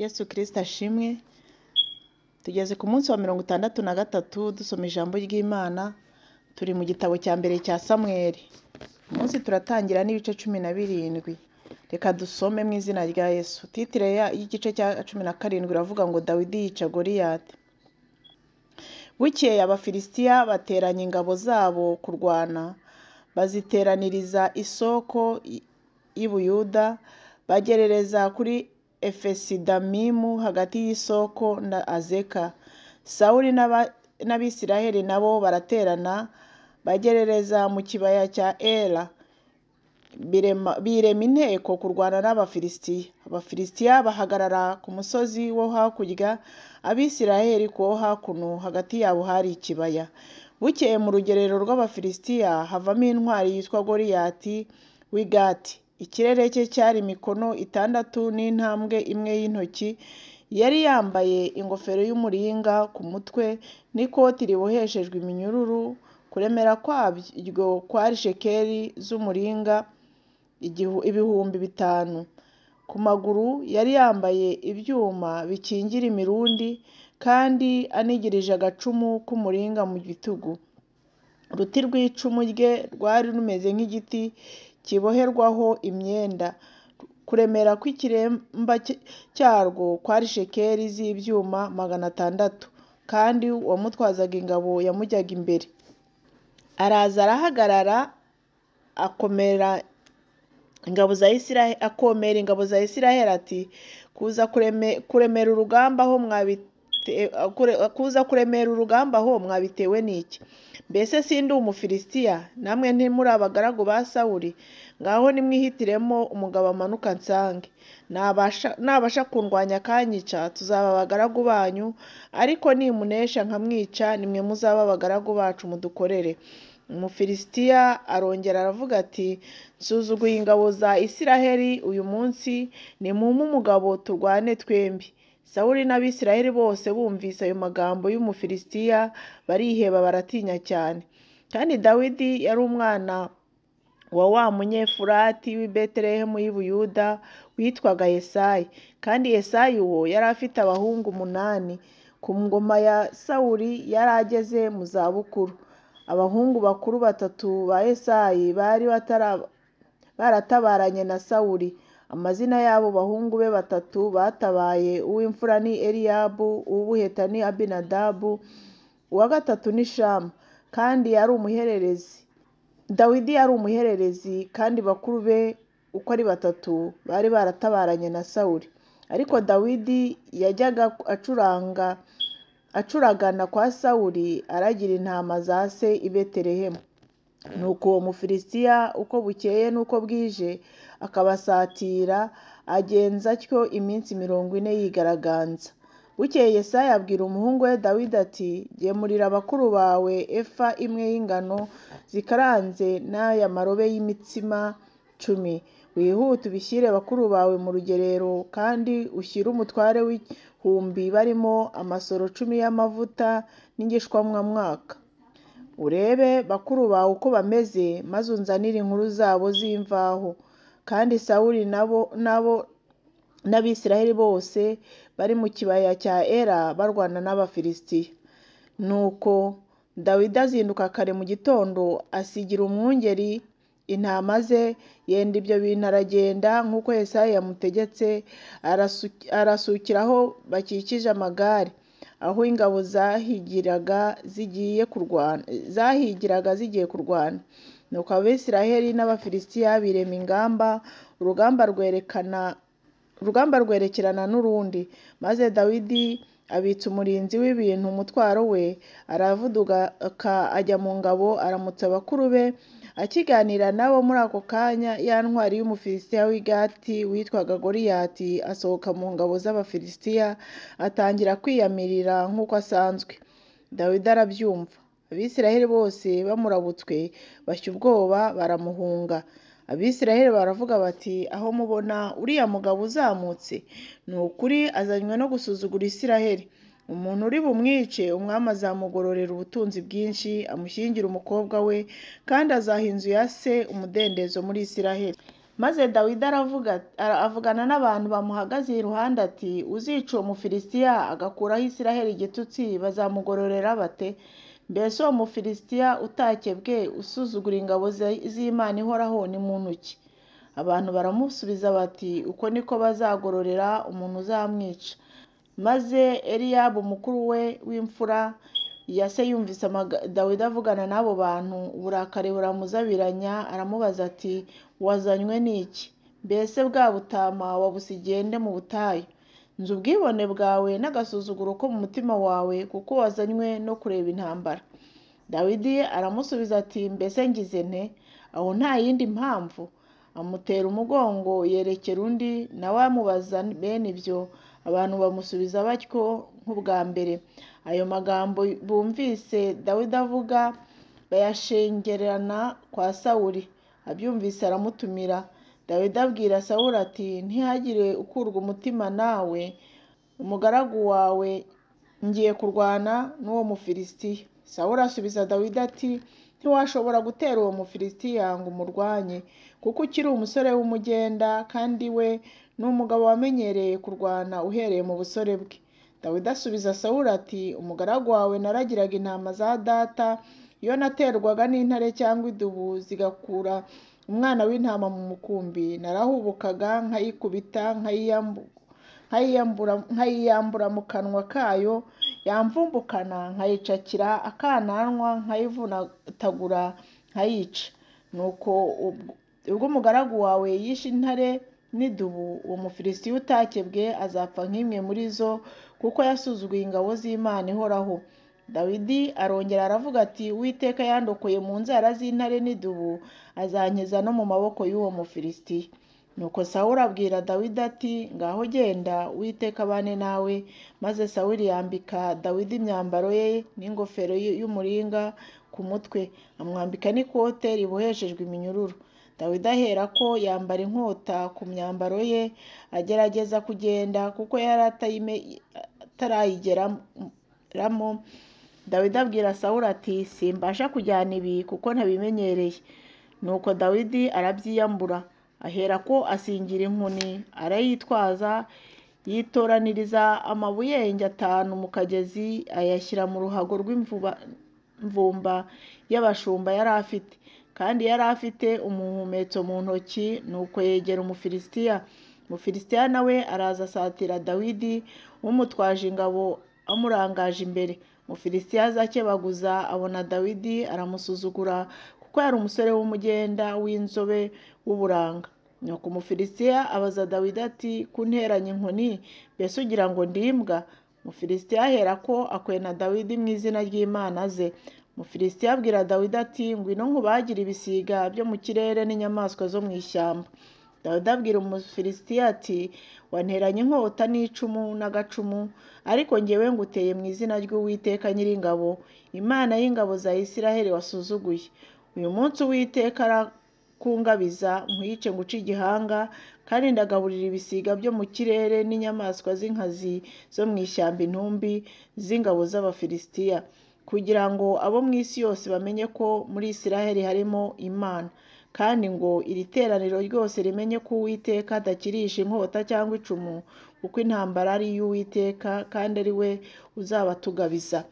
Yesu Kristo ashimwe. Tugeze ku munsi wa 63 dusoma ijambo ry'Imana. Turi mu gitabo cya mbere cya Samweli. Umunsi turatangira n'ibice 17. Reka dusome mu izina rya Yesu. Titire y'igice cya 17 iravuga ngo Dawidi yica Goliyati. Bukeye Abafilisitiya bateranya ingabo zabo kurwana, baziteraniriza isoko y'i Buyuda, bagerereza kuri Efesidamimu hagati y'isoko na Azeka. Sawuli n'Abisiraheli nabo baraterana, bagerereza mu kibaya cya Ela. Birema inteko kurwana n'Abafilisitiya. Abafilisitiya bahagarara ku musozi wo hakurya, Abisiraheli ku wo hakuno, hagati yabo hari ikibaya. Bukeye mu rugerero rw'Abafilisitiya havamo intwari yitwa Goliyati w'i Gati. Ikirere cye cyari mikono 6 n'intambwe imwe y'intoki. Yari yambaye ingofero y'umuringa ku mutwe n'ikoti riboheshejwe iminyururu. Kuremera kwabyo kwari shekeli z'umuringa 5,000. Ku maguru yari yambaye ibyuma bikingira imirundi, kandi anigirije agacumu k'umuringa mu bitugu. Uruti rw'icumu rye rwari rumeze nk'igiti kiboherwaho imyenda. Kuremera kw'ikiremba cyarwo kwari shekeli z'ibyuma 600, kandi uwamutwazaga ingabo yamujyaga imbere. Araza arahagarara akomera ingabo za Isiraheli ati, kuza kuremera urugamba aho mwabitewe n'iki? Mbese sindi Umufilisitiya, namwe ntimuri abagaragu ba Sawuli? Ngaho nimwihitiremo umugabo amanuka ansange. Nabasha kundwanya akanyica, tuzaba abagaragu banyu, ariko nimunesha nkamwica, nimwe muzaba abagaragu bacu mudukorere. Umufilisitiya arongera aravuga ati, nsuzuguye ingabo za Isiraheli uyu munsi, nimumpe umugabo turwane twembi. Sawuli n'Abisiraheli bose bumvise ayo magambo y'Umufilisitiya bariheba baratinya cyane. Kandi Dawidi yari umwana wa wa munyefurati w'i Betelehemu y'i Buyuda witwaga Yesayi. Kandi Yesayi uwo yari afite abahungu 8. Ku ngoma ya Sawuli yari ageze mu zabukuru. Abahungu bakuru 3 ba Yesayi bari baratabaranye na Sawuli. Amazina y'abo bahungu be 3 batabaye, uw'imfura ni Eliyabu, uw'ubuheta ni Abinadabu, uwa 3 ni Shama. Kandi yari umuhererezi. Dawidi yari umuhererezi, kandi bakuru be uko ari 3 bari baratabaranye na Sawuli. Ariko Dawidi yajyaga acuragana kwa Sawuli aragira intama za se i Betelehemu. Nuko uwo Mufilisitiya uko bukeye n'uko bwije akabasatira, agenza atyo iminsi 40 yigaragaza. Bukeye Yesayi abwira umuhungu we Dawidi ati, gemurira bakuru bawe efa imwe y'ingano zikaranze n'aya marobe y'imitsima 10. Wihute ubishyire bakuru bawe mu rugerero, kandi ushyire umutware w'ihumbi barimo amasoro 10 y'amavuta n'ingishwamwaka. Urebe bakuru bawe uko bameze, maze unzanire inkuru zabo z'imvaho. Kandi Sawuli n'Abisiraheli bose bari mu kibaya cya Ela barwana n'Abafilisitiya. Nuko Dawidi azinduka kare mu gitondo, asigira umwungeri intama ze, yenda ibyo bintu aragenda nk'uko Yesayi yamutegetse, arasukira aho bakikije amagare, aho ingabo zahigiraga zigiye kurwana. Nuko Abisiraheli n'Abafilisitiya birema ingamba, urugamba rwerekerana n'urundi. Maze Dawidi abitsa umurinzi w'ibintu umutwaro we, aravuduka ajya mu ngabo, aramutsa bakuru be. Akiganira nabo muri ako kanya, ya ntwari y'Umufilisitiya w'i Gati witwaga Goliyati asohoka mu ngabo z'Abafilisitiya, atangira kwiyamirira nk'uko asanzwe. Dawidi arabyumva. Abisiraheli bose bamurabutswe bashya ubwoba, baramuhunga. Abisiraheli baravuga bati, aho mubona uriya mugabo uzamutse, ni ukuri azanywe no gusuzugura Isiraheli. Umuntu uri bumwice, umwami azamugororera ubutunzi bwinshi, amushyingire umukobwa we, kandi azaha inzu ya se umudendezo muri Isiraheli. maze Dawidi avugana n'abantu bamuhagaze iruhande ati, uzica uwo Mufilisitiya agakuraho Isiraheli igitutsi bazamugororera bate? Mbese uwo Mufilisitiya utakebwe usuzugura ingabo z'Imana ihoraho ni muntu ki? Abantu baramusubiza bati, uko niko bazagororera umuntu uzamwica. Maze Eliyabu mukuru we w'imfura ya se yumvise Dawidi avugana n'abo bantu, uburakari buramuzabiranya, aramubaza ati, wazanywe n'iki? Mbese bwa butama wabusigiye nde mu butayu? Nzi ubwibone bwawe n'agasuzuguro ko mu mutima wawe, kuko wazanywe no kureba intambara. Dawidi aramusubiza ati, mbese ngize nte? Aho nta yindi mpamvu. Amutera umugongo yerekera undi, nawe amubaza bene ibyo. Abantu bamusubiza batyo nk'ubwa mbere. Ayo magambo bumvise Dawidi avuga bayashengerana kwa Sawuli. Abyumvise aramutumira. Dawidi abwira Sawuli ati, ntihagire ukurwa umutima nawe, umugaragu wawe ngiye kurwana n'uwo Mufilisitiya. Sawuli asubiza Dawidi ati, ntiwashobora gutera uwo Mufilisitiya ngo umurwanye, kuko ukiri umusore w'umugenda, kandi we ni umugabo wamenyereye kurwana uhereye mu busore bwe. Dawidi asubiza Sawuli ati, umugaragu wawe naragiraga intama za data, iyo naterwaga n'intare cyangwa idubu zigakura umwana w'intama mu mukumbi, narahubukaga nkayikubita nkayiyambura mu kanwa kayo, yamvumbukana nkayicakira akananwa, nkayivunatagura nkayica. Nuko ubwo umugaragu wawe yishe intare n'idubu, uwo Mufilisitiya utakebwe azapfa nk'imwe muri zo, kuko yasuzuguye ingabo z'Imana ihoraho. Dawidi arongera aravuga ati, Uwiteka yandokoye mu nzara z'intare n'idubu, azankiza no mu maboko y'uwo Mufilisitiya. Nuko Sawuli abwira Dawidi ati, ngaho genda, Uwiteka abane nawe. Maze Sawuli yambika Dawidi imyambaro ye n'ingofero y'umuringa ku mutwe, amwambika n'ikote riboheshejwe iminyururu. Dawidi ahera ko yambara inkota ku myambaro ye, agerageza kugenda kuko yari atarayigeramo. Dawidi abwira Sawuli ati, simbasha kujyana ibi kuko ntabimenyereye. Nuko Dawidi arabyiyambura, ahera ko asingira inkoni, arayitwaza, yitoraniriza amabuyenge 5 mu kagezi, ayashyira mu ruhago rw'imvumba y'abashumba yari afite, kandi yari afite umuhumetso mu ntoki. Nuko yegera Umufilisitiya. Umufilisitiya nawe araza asatira Dawidi, umutwaje ingabo amurangaje imbere. Umufilisitiya aza akebaguza, abona Dawidi aramusuzugura, kuko yari umusore w'umugenda w'inzobe w'uburanga. Nuko Umufilisitiya abaza Dawidi ati, kunteranya inkoni, mbese ugira ngo ndi imbwa? Umufilisitiya ahera ko akwena Dawidi mu izina ry'Imana ze. Umufilisitiya abwira Dawidi ati, ngwino nkubagire ibisiga byo mu kirere n'inyamaswa zo mu ishyamba. Dawidi abwira Umufilisitiya ati, wanteranye inkota n'icumu n'agacumu, ariko ngewe nguteye mu izina ry'Uwiteka Nyiringabo, Imana y'ingabo za Isiraheli wasuzuguye. Uyu munsi Uwiteka arakungabiza nkwice nguce igihanga, kandi ndagaburira ibisiga byo mu kirere n'inyamaswa z'inkazi zo mu ishyamba intumbi z'ingabo z'Abafilisitiya, kugira ngo abo mu isi yose bamenye ko muri Isiraheli harimo Imana, kandi ngo iri teraniro ryose rimenye ko Uwiteka adakirisha inkota cyangwa icumu, kuko intambara ari iy'Uwiteka, kandi ari we uzabatugabiza.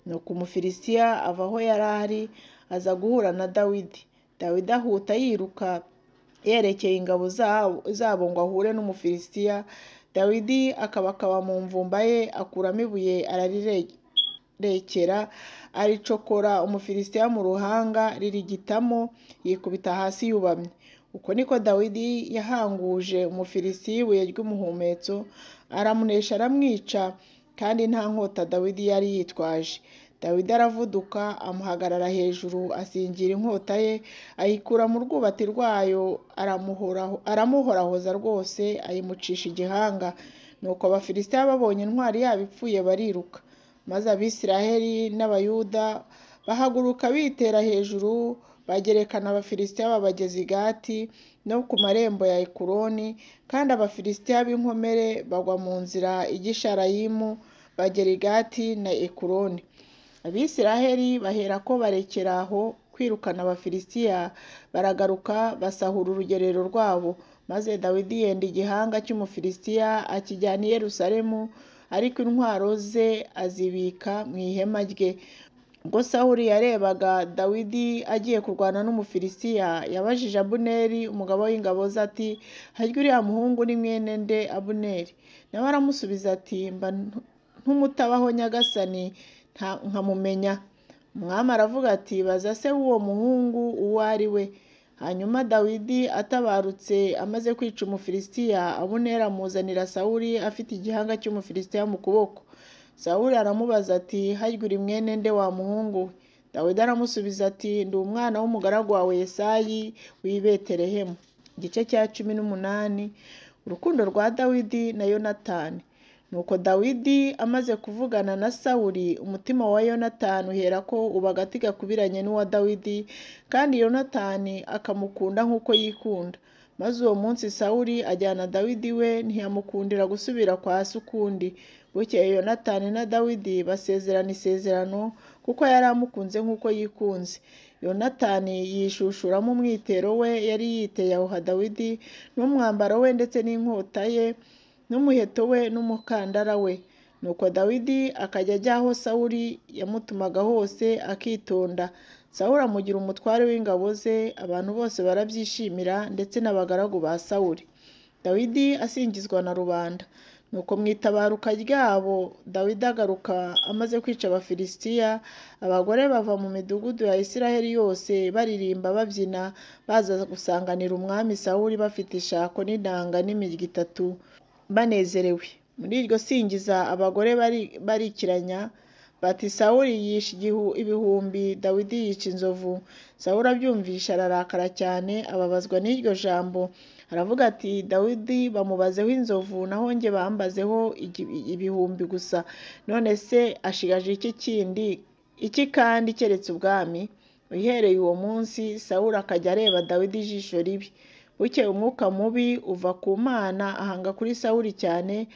Nuko Umufilisitiya ava aho yari ari, aza guhura na Dawidi. Dawidi ahuta yiruka yerekeye ingabo zabo ngo ahure n'Umufilisitiya. Dawidi akabakaba mu mvumba ye, akuramo ibuye ararirekera, aricokora Umufilisitiya mu ruhanga, ririgitamo, yikubita hasi yubamye. Uko niko Dawidi yahanguje Umufilisitiya ibuye ry'umuhumetso, aramunesha aramwica, kandi nta nkota Dawidi yari yitwaje. Dawidi aravuduka, amuhagarara hejuru, asingira inkota ye, ayikura mu rwubati rwayo, aramuhorahoza rwose, ayimucisha igihanga. Nuko Abafilisitiya babonye intwari yabo ipfuye bariruka. Maze Abisiraheli n'Abayuda bahaguruka bitera hejuru, bagerekana Abafilisitiya babageza i Gati no ku marembo ya Ekuroni, kandi Abafilisitiya b'inkomere bagwa mu nzira ijya i Sharayimu, bagera i Gati na Ekuroni. Abisiraheli bahera ko barekera aho kwirukana abafilisitiya baragaruka basahura urugerero rwabo, maze Dawidi yenda igihanga cy'umufilisitiya akijyana i Yerusalemu, ariko intwaro ze azibika mu ihema rye. Ubwo Sawuli yarebaga Dawidi agiye kurwana n'umufilisitiya, yabajije Abuneri umugabo w'ingabo ze ati, harya uriya muhungu ni mwene nde Abuneri? Nawe aramusubiza ati, mba ntumutabaho nyagasani nkamumenya. Umwami aravuga ati, baza se w'uwo muhungu uwo ari we. Hanyuma Dawidi atabarutse amaze kwica umufilisitiya, Abuneri amuzanira Sawuli afite igihanga cy'umufilisitiya mu kuboko. Sawuli aramubaza ati, harya uri mwene nde wa muhungu we? Dawidi aramusubiza ati, ndi umwana w'umugaragu wawe Yesayi w'i Betelehemu. Igice cya 18. Urukundo rwa Dawidi na Yonatani. Nuko Dawidi amaze kuvugana na Sawuli, umutima wa Yonatani uherako uba agati gakubiranye n'uwa Dawidi, kandi Yonatani akamukunda nk'uko yikunda. Maze uwo munsi Sawuli ajyana Dawidi we, ntiyamukundira gusubira kwa se ukundi. Bukeye Yonatani na Dawidi basezerana isezerano, kuko yari amukunze nk'uko yikunze. Yonatani yishushuramo umwitero we yari yiteye awuha Dawidi, n'umwambaro we ndetse n'inkota ye, n'umuheto we n'umukandara we. Nuko Dawidi akajya ajya aho Sawuli yamutumaga hose akitonda. Sawuli amugira umutware w'ingabo ze, abantu bose barabyishimira, ndetse n'abagaragu ba Sawuli. Dawidi asingizwa na rubanda. Nuko mu itabaruka ryabo Dawidi agaruka amaze kwica abafilisitiya, abagore bava mu midugudu ya Isiraheli yose baririmba babyina, baza gusanganira umwami Sawuli bafite ishako n'inanga n'imirya itatu, banezerewe. Muri iryo singiza abagore barikiranya bati, Sawuli yishe ibihumbi, Dawidi yica inzovu. Sawuli abyumvisha ararakara cyane, ababazwa n'iryo jambo. Aravuga ati, Dawidi bamubazeho inzovu, naho njye bambazeho ibihumbi gusa. None se ashigaje iki kindi? Iki kandi keretse ubwami? Uhereye uwo munsi Sawuli akajya areba Dawidi ijisho ribi. Bukeye umwuka mubi uva ku Mana ahanga kuri Sawuli cyane,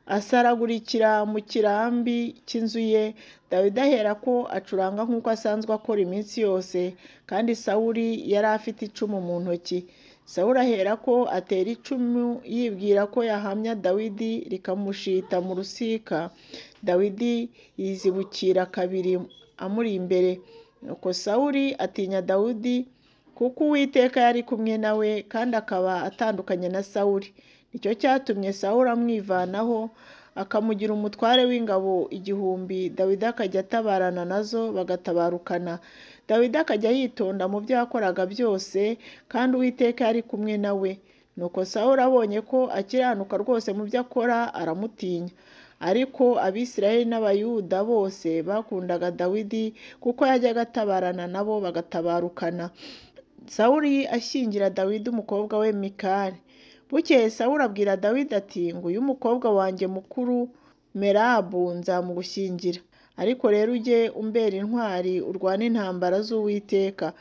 asaragurikira mu kirambi cy'inzu ye. Dawidi aherako acuranga nk'uko asanzwe akora iminsi yose, kandi Sawuli yari afite icumu mu ntoki. Sawuli aherako atera icumu yibwira ko yahamya Dawidi, rikamushita mu rusika. Dawidi yizibukira kabiri amuri imbere. Nuko Sawuli atinya Dawidi, kuko Uwiteka yari kumwe nawe, kandi akaba atandukanye na Sawuli. Nicyo cyatumye Sawuli amwivanaho, akamugira umutware w'ingabo 1000. Dawidi akajya atabarana nazo, bagatabarukana. Dawidi akajya yitonda mu byo yakoraga byose, kandi Uwiteka yari kumwe nawe. Nuko Sawuli abonye ko akiranuka rwose mu byo akora, aramutinya. Ariko Abisirayeli n'Abayuda bose bakundaga Dawidi, kuko yajyaga atabarana nabo bagatabarukana. Sawuli ashyingira Dawidi umukobwa we Mikali. Bukeye Sawuli abwira Dawidi ati, nguyu umukobwa wanjye mukuru Merabu nzamugushyingira. Ariko rero ujye umbera intwari, urwane intambara z'Uwiteka.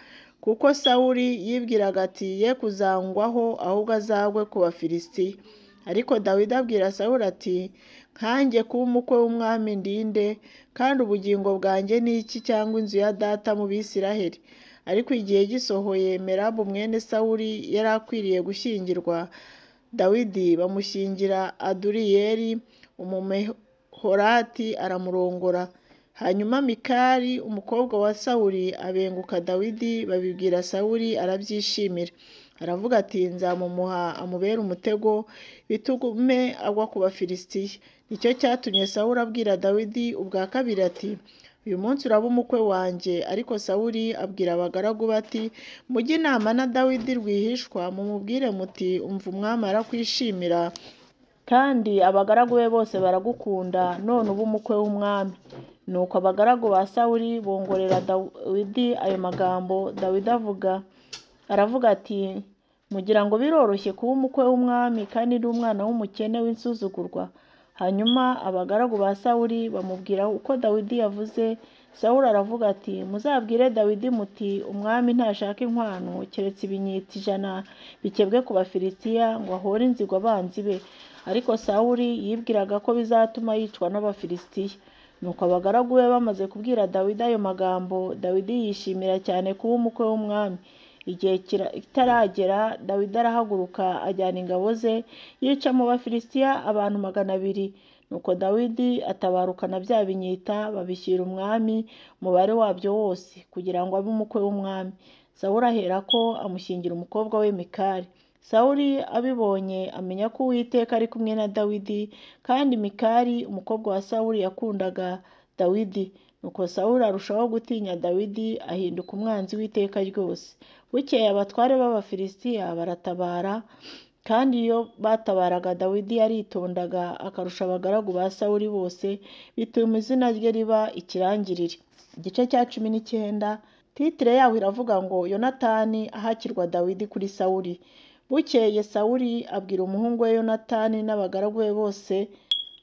Kuko Sawuli yibwiraga ati, ye kuzangwaho, ahubwo azagwe ku Bafilisitiya. Ariko Dawidi abwira Sawuli ati, nkanjye kuba umukwe w'umwami ndinde, kandi ubugingo bwanjye ni iki cyangwa inzu ya data mu Bisiraheli? Ariko igihe gisohoye, Merabu mwene Sawuli yari akwiriye gushyingirwa Dawidi, bamushyingira Aduriyeli Umumehorati, aramurongora. Hanyuma Mikali umukobwa wa Sawuli abenguka Dawidi, babibwira Sawuli, arabyishimira. Aravuga ati, nzamumuha amubere umutego, bitume agwa ku Bafilisitiya. Nicyo cyatumye Sawuli abwira Dawidi ubwa kabiri ati, uyu munsi uraba umukwe wanjye. Ariko Sawuli abwira abagaragu bati, mujye inama na Dawidi rwihishwa, mumubwire muti, umva umwami arakwishimira, kandi abagaragu be bose baragukunda, none uba umukwe w'umwami. Nuko abagaragu ba Sawuli bongorera Dawidi ayo magambo. Dawidi aravuga ati, mugira ngo biroroshye kuba umukwe w'umwami, kandi ndi umwana w'umukene w'insuzugurwa? Hanyuma abagaragu ba Sawuli bamubwira uko Dawidi yavuze. Sawuli aravuga ati, muzabwire Dawidi muti, umwami ntashaka inkwano keretse ibinyita 100 bikebwe ku Bafilisitiya, ngo ahore inzigo abanzi be. Ariko Sawuli yibwiraga ko bizatuma yicwa n'Abafilisitiya. Nuko abagaragu be bamaze kubwira Dawidi ayo magambo, Dawidi yishimira cyane kuba umukwe w'umwami. Igihe kitaragera, Dawidi arahaguruka ajyana ingabo ze, yica mu Bafilisitiya abantu 200. Nuko Dawidi atabarukana bya binyita, babishyira umwami umubare wabyo wose, kugira ngo abe umukwe w'umwami. Sawuli aherako amushyingira umukobwa we Mikali. Sawuli abibonye amenya ko Uwiteka ari kumwe na Dawidi, kandi Mikali umukobwa wa Sawuli yakundaga Dawidi. Nuko Sawuli arushaho gutinya Dawidi, ahinduka umwanzi w'iteka ryose. Bukeye abatware b'Abafilisitiya baratabara, kandi iyo batabaraga Dawidi yaritondaga akarusha abagaragu ba Sawuli bose, bituma izina rye riba ikirangirire. Igice cya 19, titire yaho iravuga ngo Yonatani ahakirwa Dawidi kuri Sawuli. Bukeye Sawuli abwira umuhungu we Yonatani n'abagaragu be bose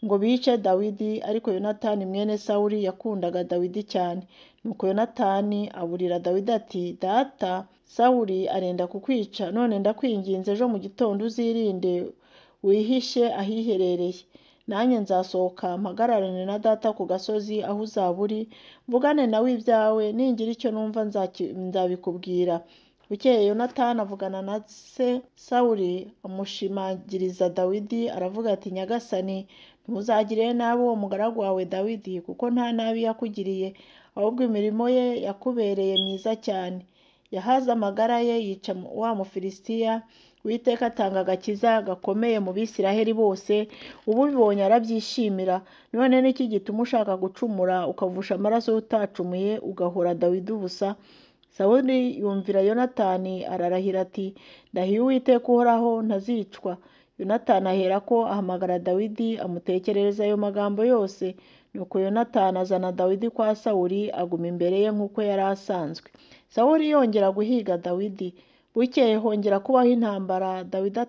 ngo bice Dawidi, ariko Yonatani mwene Sawuli yakundaga Dawidi cyane. Nuko Yonatani aburira Dawidi ati, data Sawuli arenda kukwica, none ndakwinginze ejo mu gitondo uzirinde wihishe ahiherereye. Nanjye nzasohoka mpagararane na data ku gasozi aho uzaba uri, mvugane nawe ibyawe, ningira icyo numva nzabikubwira. Bukeye Yonatani avugana na se Sawuli amushimagiriza Dawidi, aravuga ati, nyagasani ntuzagirire nabi uwo mugaragu wawe Dawidi, kuko nta nabi yakugiriye, ahubwo imirimo ye yakubereye myiza cyane. Yahaze amagara ye, yica wa Mufilisitiya. Uwiteka atanga agakiza gakomeye mu Bisiraheli bose, ubibonye arabyishimira. None n'iki gituma ushaka gucumura ukavusha amaraso utacumuye, ugahora Dawidi ubusa? Sawuli yumvira Yonatani, ararahira ati, ndahiye Uwiteka uhoraho ntazicwa. Yonatani aherako ahamagara Dawidi, amutekerereza ayo magambo yose. Nuko Yonatani azana Dawidi kwa Sawuli, aguma imbere ye nk'uko yari asanzwe. Sawuli yongera guhiga Dawidi. Bukeye hongera kubaho intambara, Dawidi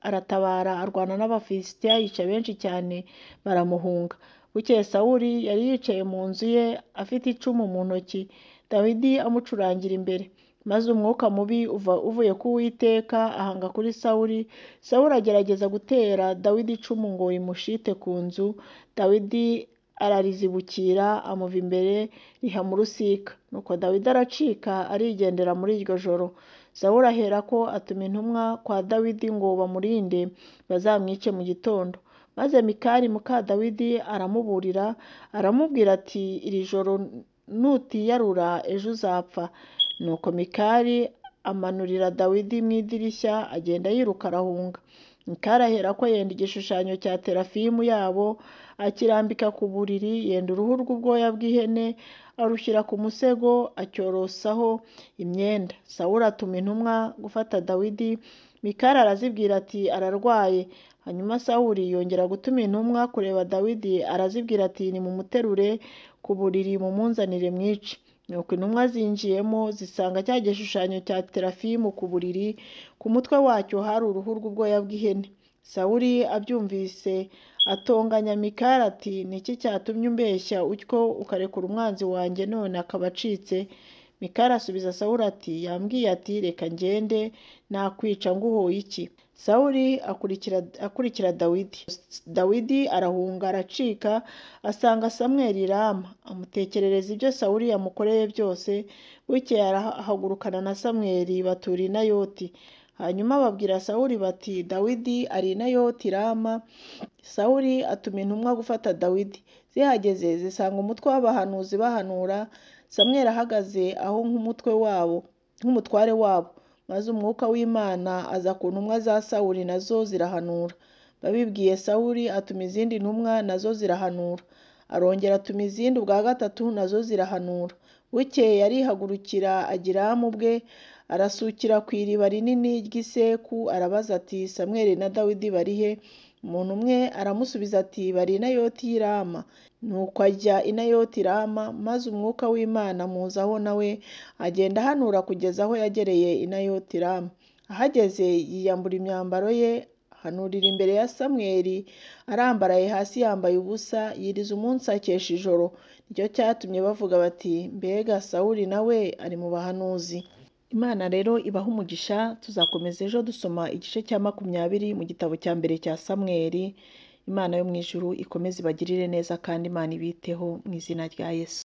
aratabara arwana n'Abafilisitiya, yica benshi cyane, baramuhunga. Bukeye Sawuli yari yicaye mu nzu ye afite icumu mu ntoki, Dawidi amucurangira imbere. Maze umwuka mubi uvuye ku Uwiteka ahanga kuri Sawuli. Sawuli agerageza gutera Dawidi icumu ngo imushite ku nzu. Dawidi ararizibukira, amuva imbere, riha mu rusika. Nuko Dawidi aracika arigendera muri iryo joro. Sawuli aherako atuma intumwa kwa Dawidi ngo bamurinde, bazamwice mu gitondo. Maze Mikali muka Dawidi aramuburira, aramubwira ati, iri joro nutiyarura ejo uzapfa. Nuko Mikali amanurira Dawidi mu idirishya, agenda yiruka arahunga. Mikali aherako yenda igishushanyo cya terafimu yabo, akirambika ku buriri, yenda uruhu rw'ubwoya bw'ihene, arushyira ku musego, acyorosaho imyenda. Sawuli atuma intumwa gufata Dawidi. Mikali arazibwira ati, ararwaye. Hanyuma Sawuli yongera gutuma intumwa kureba Dawidi, arazibwira ati, nimumuterure ku buriri mumunzanire mwice. Nuko intumwa zinjiyemo zisanga cya gishushanyo cya terafimu ku buriri, ku mutwe wacyo hari uruhu rw'ubwoya bw'ihene. Sawuli abyumvise atonganya Mikali ati, niki cyatumye umbeshya utyo ukarekura umwanzi wanjye none akaba acitse? Mikali asubiza Sawuli ati, yambwiye ati, reka ngende, nakwica nguhoye iki? Sawuli akurikira Dawidi. Dawidi arahunga aracika, asanga Samweli i Rama, amutekerereza ibyo Sawuli yamukoreye byose. Bukeye arahagurukana na Samweli batura i Nayoti. Hanyuma babwira Sawuli bati, Dawidi ari i Nayoti i Rama. Sawuli atuma intumwa gufata Dawidi. Zihageze zisanga umutwe w'abahanuzi bahanura, Samweli ahagaze aho nk'umutware wabo. Maze umwuka w'Imana aza ku ntumwa za Sawuli, nazo zirahanura. Babibwiye Sawuli, atuma izindi ntumwa, nazo zirahanura. Arongera atuma izindi ubwa gatatu, nazo zirahanura. Bukeye arihagurukira agira mu bwe, arasukira ku iriba rinini ry'iseku, arabaza ati, Samweli na Dawidi barihe? Umuntu umwe aramusubiza ati, bari i Nayoti y'i Rama. Nuko ajya i Nayoti i Rama, maze umwuka w'Imana amuzaho, nawe agenda ahanura kugeza aho yagereye i Nayoti i Rama. Ahageze yiyambura imyambaro ye, ahanurira imbere ya Samweli arambaraye hasi yambaye ubusa, yiriza umunsi akesha ijoro. Nicyo cyatumye bavuga bati, mbega Sawuli nawe ari mu bahanuzi. Imana rero ibaha umugisha. Tuzakomeza ejo dusoma igice cya 20 mu gitabo cya mbere cya Samweli. Imana yo mu ijuru ikomeze ibagirire neza kandi Imana ibiteho mu izina rya Yesu.